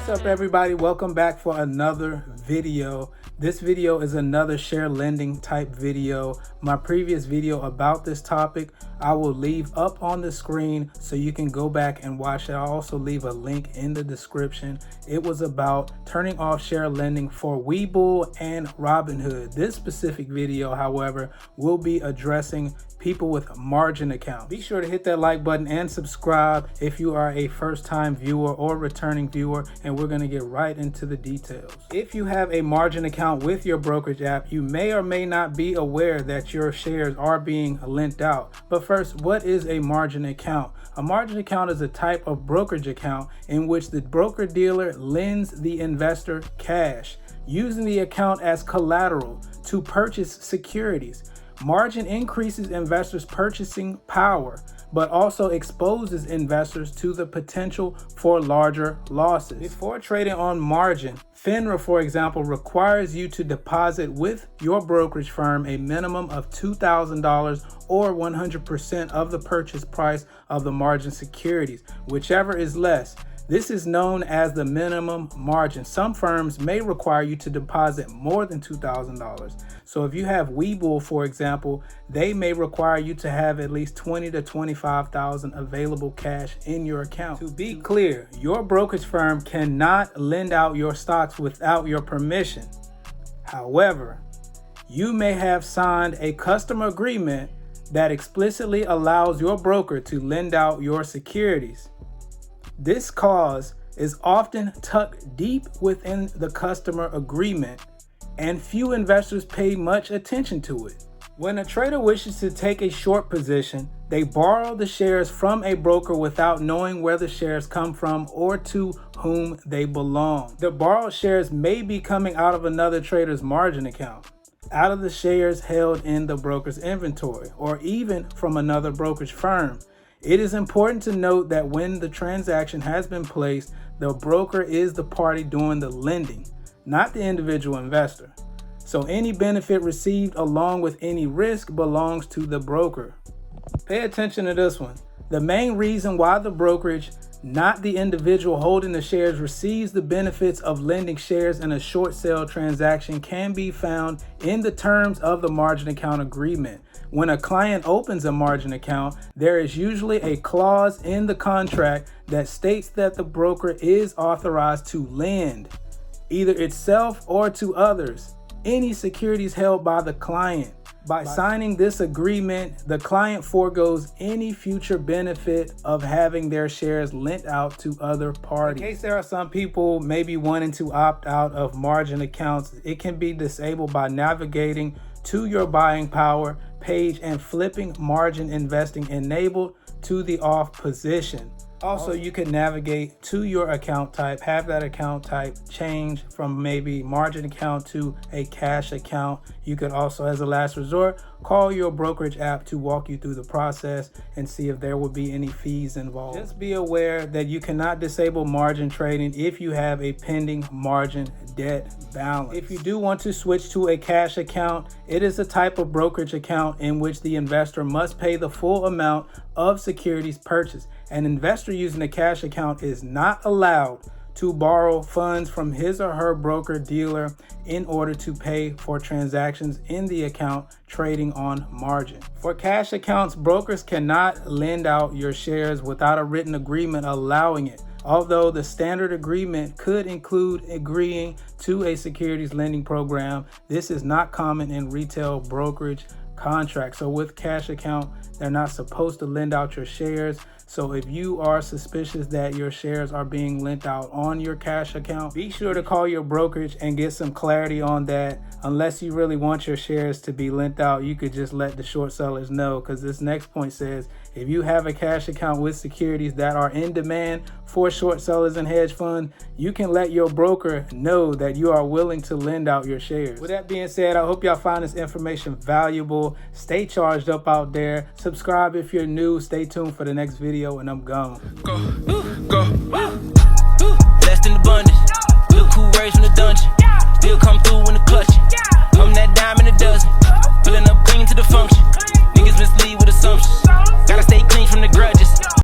What's up, everybody? Welcome back for another video. This video is another share lending type video. My previous video about this topic I will leave up on the screen so you can go back and watch it. I'll also leave a link in the description. It was about turning off share lending for Webull and Robinhood. This specific video, however, will be addressing people with margin accounts. Be sure to hit that like button and subscribe if you are a first-time viewer or returning viewer, and we're going to get right into the details. If you have a margin account with your brokerage app, you may or may not be aware that your shares are being lent out. But first, what is a margin account? A margin account is a type of brokerage account in which the broker-dealer lends the investor cash, using the account as collateral to purchase securities. Margin increases investors' purchasing power, but also exposes investors to the potential for larger losses. Before trading on margin, FINRA, for example, requires you to deposit with your brokerage firm a minimum of $2,000 or 100% of the purchase price of the margin securities, whichever is less. This is known as the minimum margin. Some firms may require you to deposit more than $2,000. So if you have Webull, for example, they may require you to have at least $20,000 to $25,000 available cash in your account. To be clear, your brokerage firm cannot lend out your stocks without your permission. However, you may have signed a customer agreement that explicitly allows your broker to lend out your securities. This clause is often tucked deep within the customer agreement, and few investors pay much attention to it. When a trader wishes to take a short position, they borrow the shares from a broker without knowing where the shares come from or to whom they belong. The borrowed shares may be coming out of another trader's margin account, out of the shares held in the broker's inventory, or even from another brokerage firm. It is important to note that when the transaction has been placed, the broker is the party doing the lending, not the individual investor. So any benefit received along with any risk belongs to the broker. Pay attention to this one. The main reason why the brokerage, not the individual holding the shares, receives the benefits of lending shares in a short sale transaction can be found in the terms of the margin account agreement. When a client opens a margin account, there is usually a clause in the contract that states that the broker is authorized to lend, either itself or to others, any securities held by the client. By signing this agreement, the client forgoes any future benefit of having their shares lent out to other parties. In case there are some people maybe wanting to opt out of margin accounts, it can be disabled by navigating to your buying power page and flipping margin investing enabled to the off position. Also, you can navigate to your account type, have that account type change from maybe margin account to a cash account. You could also, as a last resort, call your brokerage app to walk you through the process and see if there will be any fees involved. Just be aware that you cannot disable margin trading if you have a pending margin debt balance. If you do want to switch to a cash account, it is a type of brokerage account in which the investor must pay the full amount of securities purchased. An investor using a cash account is not allowed to borrow funds from his or her broker dealer in order to pay for transactions in the account trading on margin. For cash accounts, brokers cannot lend out your shares without a written agreement allowing it. Although the standard agreement could include agreeing to a securities lending program, this is not common in retail brokerage contracts. So with cash account, they're not supposed to lend out your shares. So if you are suspicious that your shares are being lent out on your cash account, be sure to call your brokerage and get some clarity on that. Unless you really want your shares to be lent out, you could just let the short sellers know, because this next point says if you have a cash account with securities that are in demand for short sellers and hedge funds, you can let your broker know that you are willing to lend out your shares. With that being said, I hope y'all find this information valuable. Stay charged up out there. Subscribe if you're new. Stay tuned for the next video, and I'm gone. Go.